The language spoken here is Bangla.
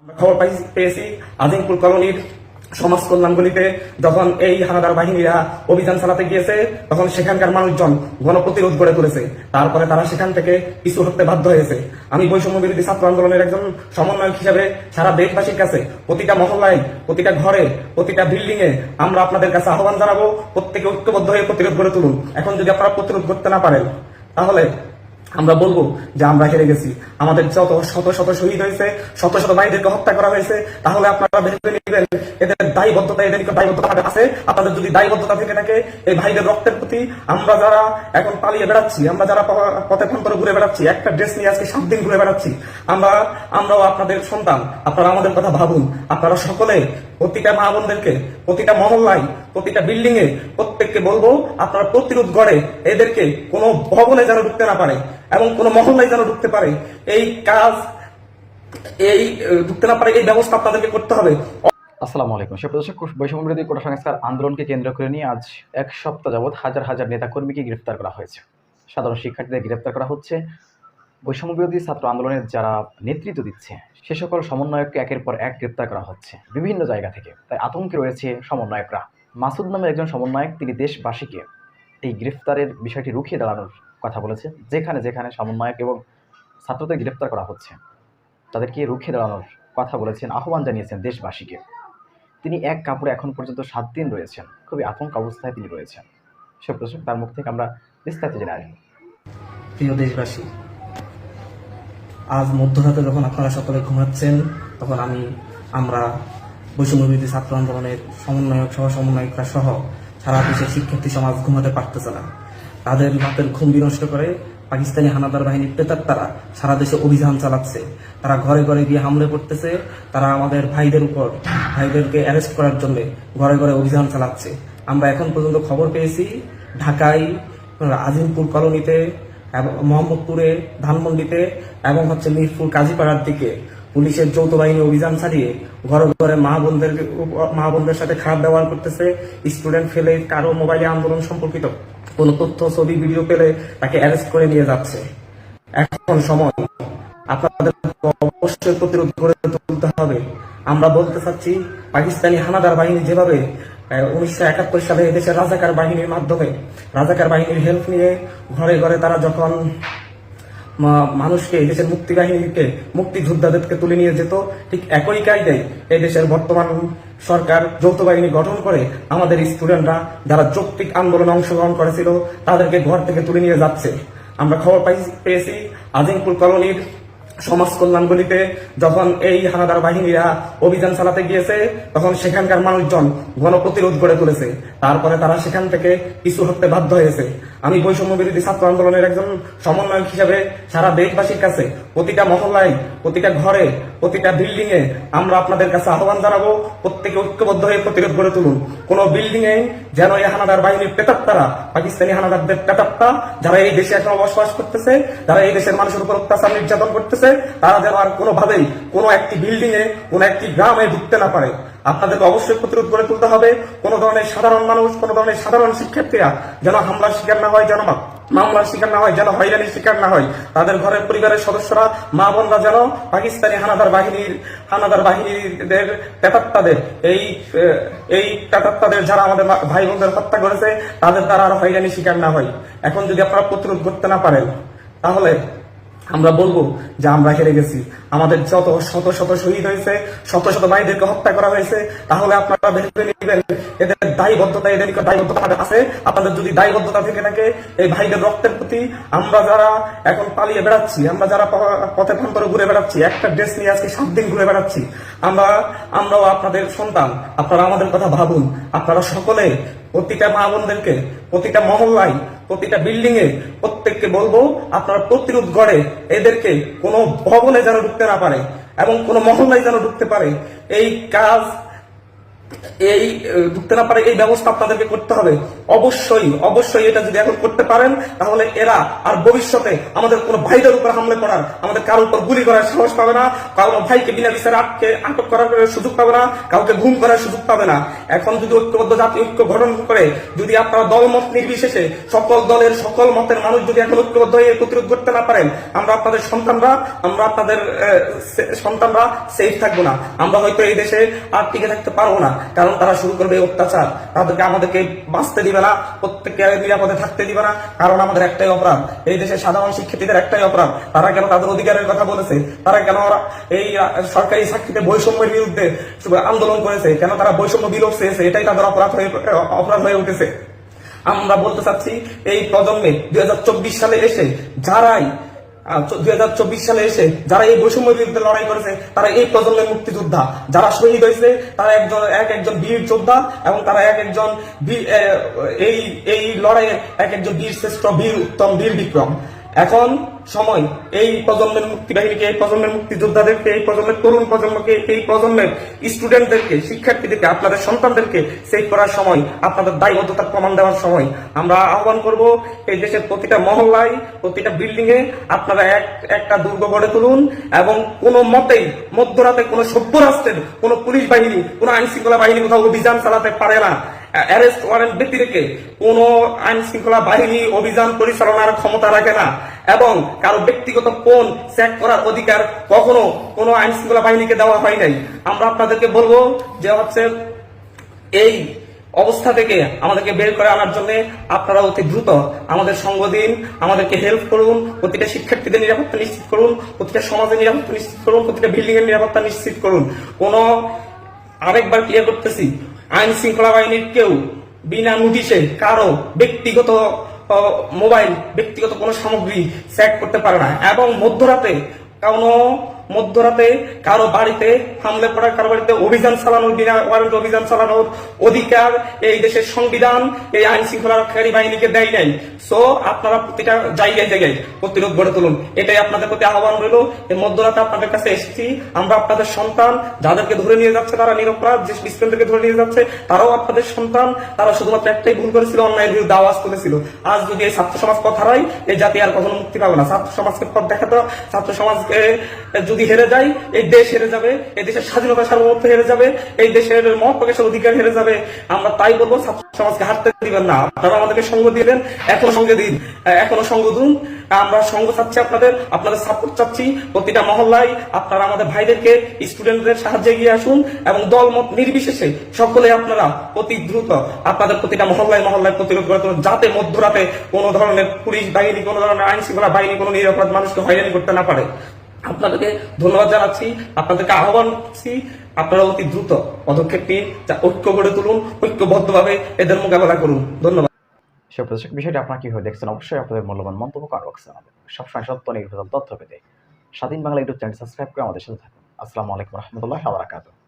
খবর পেয়েছি আজিমপুর কলোনির সমাজ কল্যাণগুলিতে যখন এই হানাদার বাহিনীরা অভিযান চালাতে গিয়েছে তখন সেখানকার মানুষজন গণপ্রতিরোধ গড়ে তুলেছে। তারপরে তারা সেখান থেকে পিছু হতে বাধ্য হয়েছে। আমি বৈষম্য বিরোধী ছাত্র আন্দোলনের একজন সমন্বয়ক হিসেবে সারা দেশবাসীর কাছে প্রতিটা মহল্লায়, প্রতিটা ঘরে, প্রতিটা বিল্ডিং এ আমরা আপনাদের কাছে আহ্বান জানাবো, প্রত্যেকে ঐক্যবদ্ধ হয়ে প্রতিরোধ গড়ে তুলুন। এখন যদি আপনারা প্রতিরোধ করতে না পারেন তাহলে আমরা বলবো যে আমরা হেরে গেছি। আমাদের যত শত শত শহীদ হয়েছে, শত শত ভাইদেরকে হত্যা করা হয়েছে, তাহলে আপনারা ভেবে নেবেন এদের দায়বদ্ধতা, এদের দায়বদ্ধতা আছে। আপনাদের যদি দায়বদ্ধতা থেকে থাকে এই ভাইদের রক্তের প্রতি, আমরা যারা এখন পালিয়ে বেড়াচ্ছি, আমরা যারা পথে প্রান্তরে ঘুরে বেড়াচ্ছি, একটা ড্রেস নিয়ে আজকে 7 দিন ঘুরে বেড়াচ্ছি, আমরাও আপনাদের সন্তান। আপনারা আমাদের কথা ভাবুন। আপনারা সকলে প্রতিটা মা বোনদেরকে, প্রতিটা মহল্লায়, প্রতিটা বিল্ডিং এ প্রত্যেককে বলবো আপনারা প্রতিরোধ গড়ে এদেরকে কোনো ভবনে যেন ঢুকতে না পারে এবং কোনো মহল্লায় যেন ঢুকতে পারে, এই কাজ ঢুকতে না পারে, এই ব্যবস্থা আপনাদেরকে করতে হবে। আসসালামু আলাইকুম। সুপ্রদর্শক, বৈষম্য বিরোধী কোটা সংস্কার আন্দোলনকে কেন্দ্র করে নিয়ে আজ এক সপ্তাহ যাবৎ হাজার হাজার নেতাকর্মীকে গ্রেফতার করা হয়েছে। সাধারণ শিক্ষার্থীদের গ্রেফতার করা হচ্ছে। বৈষম্য বিরোধী ছাত্র আন্দোলনের যারা নেতৃত্ব দিচ্ছে সে সকল সমন্বয়ককে একের পর এক গ্রেফতার করা হচ্ছে বিভিন্ন জায়গা থেকে। তাই আতঙ্কে রয়েছে সমন্বয়করা। মাসুদ নামের একজন সমন্বয়ক, তিনি দেশবাসীকে এই গ্রেফতারের বিষয়টি রুখিয়ে দাঁড়ানোর কথা বলেছে। যেখানে যেখানে সমন্বয়ক এবং ছাত্রদের গ্রেফতার করা হচ্ছে তাদেরকে রুখে দাঁড়ানোর কথা বলেছেন, আহ্বান জানিয়েছেন দেশবাসীকে। তিনি এক কাপড়ে এখন পর্যন্ত 7 দিন রয়েছেন, খুবই আতঙ্ক অবস্থায় তিনি রয়েছেন। সুপ্রদর্শক, তার মুখ থেকে আমরা বিস্তারিত জেনে আসবো। প্রিয় দেশবাসী, আজ মধ্যরাতে যখন আপনারা সকলে ঘুমাচ্ছেন তখন আমরা বৈষম্য বিরোধী ছাত্র আন্দোলনের সমন্বয়ক সহ সমন্বয়করা সহ সারা দেশের শিক্ষার্থী সমাজ ঘুমাতে পারতেছে না। তাদের রাতের ঘুম বিনষ্ট করে পাকিস্তানি হানাদার বাহিনীর প্রেতাত্মারা সারা দেশে অভিযান চালাচ্ছে। তারা ঘরে ঘরে গিয়ে হামলে করতেছে। তারা আমাদের ভাইদেরকে অ্যারেস্ট করার জন্য ঘরে ঘরে অভিযান চালাচ্ছে। আমরা এখন পর্যন্ত খবর পেয়েছি ঢাকায় আজিমপুর কলোনিতে, মোহাম্মদপুরে, ধানমন্ডিতে এবং মিরপুর কাজীপাড়ার দিকে পুলিশের যৌথ বাহিনী অভিযান চালিয়ে ঘরে ঘরে মা বোনদের সাথে খারাপ ব্যবহার করতেছে। স্টুডেন্ট ফেলে কারো মোবাইলে আন্দোলন সম্পর্কিত কোন তথ্য, ছবি, ভিডিও পেলে তাকে অ্যারেস্ট করে নিয়ে যাচ্ছে। এখন সময় আপনাদের অবশ্যই প্রতিরোধ করে তুলতে হবে। আমরা বলতে চাচ্ছি, পাকিস্তানি হানাদার বাহিনী যেভাবে 1971 সালে এদেশের রাজাকার বাহিনীর মাধ্যমে, রাজাকার বাহিনীর হেল্প নিয়ে ঘরে ঘরে তারা যখন মানুষকে, দেশের মুক্তিবাহিনীকে, মুক্তিযোদ্ধাদেরকে তুলে নিয়ে যেত, ঠিক একই কায়দায় এই দেশের বর্তমান সরকার যৌথ বাহিনী গঠন করে আমাদের স্টুডেন্টরা যারা যৌক্তিক আন্দোলনে অংশগ্রহণ করেছিল তাদেরকে ঘর থেকে তুলে নিয়ে যাচ্ছে। আমরা খবর পেয়েছি আজিমপুর কলোনির সমাজ কল্যাণগুলিতে যখন এই হানাদার বাহিনীরা অভিযান চালাতে গিয়েছে তখন সেখানকার মানুষজন গণপ্রতিরোধ গড়ে তুলেছে। তারপরে তারা সেখান থেকে পিছু হতে বাধ্য হয়েছে। আমি বৈষম্য বিরোধী ছাত্র আন্দোলনের একজন সমন্বয়ক হিসেবে সারা দেশবাসীর কাছে প্রতিটা মহল্লায়, প্রতিটা ঘরে, প্রতিটা বিল্ডিং এ আমরা আপনাদের কাছে আহ্বান জানাবো, প্রত্যেকে ঐক্যবদ্ধ হয়ে প্রতিরোধ গড়ে তুলুন। কোন বিল্ডিং এ যেন এই হানাদার বাহিনীর প্রেতাত্মারা, পাকিস্তানি হানাদারদের প্রেতাত্মা যারা এই দেশে এখনো বসবাস করতেছে, যারা এই দেশের মানুষের উপর অত্যাচার নির্যাতন করতেছে, তারা যেন আর কোনোভাবেই কোনো একটি বিল্ডিং এ, কোনো একটি গ্রামে ঢুকতে না পারে। আপনাদেরকে অবশ্যই প্রতিরোধ গড়ে তুলতে হবে। কোনো ধরনের সাধারণ মানুষ, কোনো ধরনের সাধারণ শিক্ষার্থীরা যেন হামলার শিকার না হয়, যেন মামলার শিকার না হয়, যেন হয়রানির শিকার না হয়। তাদের ঘরের পরিবারের সদস্যরা, মা বোনরা যেন পাকিস্তানি হানাদার বাহিনীদের প্রেতাত্মাদের, এই প্রেতাত্মাদের যারা আমাদের ভাই বোনদের হত্যা করেছে তাদের দ্বারা আর হয়রানির শিকার না হয়। এখন যদি আপনারা প্রতিরোধ করতে না পারেন তাহলে আমরা বলবো যে আমরা হেরে গেছি। আমাদের যত শত শত শহীদ হয়েছে, শত শত ভাইদেরকে হত্যা করা হয়েছে, তাহলে আপনারা ভেবে নেবেন এদের দায়বদ্ধতা, এদের দায়বদ্ধতা আছে। আপনাদের যদি দায়বদ্ধতা থেকে থাকে এই ভাইদের রক্তের প্রতি, আমরা যারা এখন পালিয়ে বেড়াচ্ছি, আমরা যারা পথে প্রান্তরে ঘুরে বেড়াচ্ছি, একটা ড্রেস নিয়ে আজকে 7 দিন ঘুরে বেড়াচ্ছি, আমরাও আপনাদের সন্তান। আপনারা আমাদের কথা ভাবুন। আপনারা সকলে প্রতিটা মা বোনদেরকে, প্রতিটা মহল্লায়, প্রতিটা বিল্ডিং এ প্রত্যেককে বলবো আপনারা প্রতিরোধ গড়ে এদেরকে কোনো ভবনে যেন ঢুকতে না পারে এবং কোনো মহল্লায় যেন ঢুকতে পারে, এই কাজ এই ঢুকতে না পারে এই ব্যবস্থা আপনাদেরকে করতে হবে। অবশ্যই অবশ্যই এটা যদি এখন করতে পারেন তাহলে এরা আর ভবিষ্যতে আমাদের কোনো ভাইদের উপর হামলা করার, আমাদের কারোর উপর গুলি করার সাহস পাবে না, কারো ভাইকে বিনা বিচারে আটক করার সুযোগ পাবে না, কাউকে ঘুম করার সুযোগ পাবে না। এখন যদি ঐক্যবদ্ধ জাতীয় ঐক্য গঠন করে যদি আপনারা দলমত নির্বিশেষে সকল দলের সকল মতের মানুষ যদি এখন ঐক্যবদ্ধ হয়ে প্রতিরোধ করতে না পারেন, আমরা আপনাদের সন্তানরা সেফ থাকবো না। আমরা হয়তো এই দেশে আর টিকে থাকতে পারবো না, কারণ তারা শুরু করবে অত্যাচার, আমাদেরকে বাঁচতে দিবে না, প্রত্যেককে নিরাপদে থাকতে দিবে না। কারণ আমাদের একটাই অপরাধ, এই দেশের সাধারণ শিক্ষার্থীদের একটাই অপরাধ, তারা কেন তাদের অধিকারের কথা বলেছে, তারা কেন এই সরকারি চাকরিতে বৈষম্যের বিরুদ্ধে আন্দোলন করেছে, কেন তারা বৈষম্য বিলোপ চেয়েছে, এটাই তাদের অপরাধ হয়ে উঠেছে। আমরা বলতে চাচ্ছি এই প্রজন্মে 2024 সালে এসে যারা এই বৈষম্যের বিরুদ্ধে লড়াই করেছে তারা এই প্রজন্মের মুক্তিযোদ্ধা, যারা শহীদ হয়েছে তারা একজন বীর যোদ্ধা, এবং তারা এই লড়াইয়ের একজন বীর শ্রেষ্ঠ, বীর উত্তম, বীর বিক্রম। এখন সময় এই প্রজন্মের মুক্তি বাহিনীকে, এই প্রজন্মের মুক্তিযোদ্ধাদেরকে, এই প্রজন্মের তরুণ প্রজন্মকে, এই প্রজন্মের স্টুডেন্টদেরকে, শিক্ষার্থীদেরকে, আপনাদের সন্তানদেরকে সেভ করার সময়, আপনাদের দায়বদ্ধতার প্রমাণ দেওয়ার সময়। আমরা আহ্বান করব এই দেশের প্রতিটা মহল্লায়, প্রতিটা বিল্ডিং এ আপনারা একটা দুর্গ গড়ে তুলুন, এবং কোনো মতেই মধ্যরাতে কোনো সভ্য রাষ্ট্রের কোনো পুলিশ বাহিনী, কোনো আইন শৃঙ্খলা বাহিনী কোথাও অভিযান চালাতে পারে না। অ্যারেস্ট ওয়ারেন্ট ব্যক্তি রেখে কোন আইন শৃঙ্খলা বাহিনী অভিযান পরিচালনার ক্ষমতা রাখে না, এবং কারো ব্যক্তিগত ফোন চেক করার অধিকার কখনো কোনো আইন শৃঙ্খলা বাহিনীকে দেওয়া হয় নাই। আমরা আপনাদেরকে বলবো যে এই অবস্থা থেকে আমাদেরকে বের করে আনার জন্য আপনারা অতি দ্রুত আমাদের সঙ্গ দিন, আমাদেরকে হেল্প করুন, প্রতিটা শিক্ষার্থীদের নিরাপত্তা নিশ্চিত করুন, প্রতিটা সমাজের নিরাপত্তা নিশ্চিত করুন, প্রতিটা বিল্ডিং এর নিরাপত্তা নিশ্চিত করুন। আরেকবার ক্লিয়ার করতেছি, আইন শৃঙ্খলা বাহিনীর কেউ বিনা নোটিশে কারো ব্যক্তিগত মোবাইল, ব্যক্তিগত কোনো সামগ্রী চেক করতে পারে না, এবং মধ্যরাতে কারো বাড়িতে হামলে পড়া, কারো বাড়িতে অভিযান চালানোর, বিনা ওয়ারেন্ট অভিযান চালানোর অধিকার এই দেশের সংবিধান এই আইন শৃঙ্খলা রক্ষাকারী বাহিনীকে দেয় নাই। সো আপনারা প্রতিটা জায়গায় জায়গায় প্রতিরোধ গড়ে তুলুন, এটাই আপনাদের প্রতি আহ্বান রইল। এই মধ্যরাতে আপনাদের কাছে এসেছি, আমরা আপনাদের সন্তান, যাদেরকে ধরে নিয়ে যাচ্ছে তারা নিরপরাধ, যে স্টুডেন্টদেরকে ধরে নিয়ে যাচ্ছে তারাও আপনাদের সন্তান, তারা শুধুমাত্র একটাই ভুল করেছিল, অন্যায়ের বিরুদ্ধে আওয়াজ তুলেছিল। আজ যদি এই ছাত্র সমাজ পথ হারায়, এই জাতি আর কখনো মুক্তি পাবে না। ছাত্র সমাজকে পথ দেখাতে, ছাত্র সমাজকে যদি হেরে যায়, এই দেশ হেরে যাবে, এই দেশের স্বাধীনতা সার্বভৌমত্ব হেরে যাবে, এই দেশের মত প্রকাশের অধিকার হেরে যাবে। আমরা তাই বলবো, ছাত্র সমাজকে হারতে দিবেন না। আপনারা আমাদেরকে সঙ্গ দিবেন, এখনো সঙ্গ দিন। আমরা সঙ্গ চাচ্ছি, আপনাদের সাপোর্ট চাচ্ছি। প্রতিটা মহল্লায় আপনারা আমাদের ভাইদেরকে, স্টুডেন্টদের সাহায্যে এগিয়ে আসুন, এবং দলমত নির্বিশেষে সকলে আপনারা অতি দ্রুত আপনাদের প্রতিটা মহল্লায় প্রতিরোধ করে তুলুন, যাতে মধ্যরাতে কোনো ধরনের পুলিশ বাহিনী, কোনো ধরনের আইন শৃঙ্খলা বাহিনী কোনো নিরাপরাধ মানুষকে হয়রানি করতে না পারে। আপনাদেরকে ধন্যবাদ জানাচ্ছি, আপনাদেরকে আহ্বান করছি, আপনারা অতি দ্রুত পদক্ষেপ নিন, ঐক্য গড়ে তুলুন, ঐক্যবদ্ধভাবে এদের মোকাবেলা করুন। ধন্যবাদ। সুপ্রদর্শক, বিষয়টি আপনারা কিভাবে দেখছেন অবশ্যই আপনাদের মূল্যবান মন্তব্য কমেন্ট বক্সে জানাবেন। সবসময় সত্য নির্ভরশীল তথ্য পেতে স্বাধীন বাংলা ইউটিউব চ্যানেল সাবস্ক্রাইব করে আমাদের সাথে থাকুন। আসসালামু আলাইকুম রহমতুল্লাহি ওয়া বারাকাতুহু।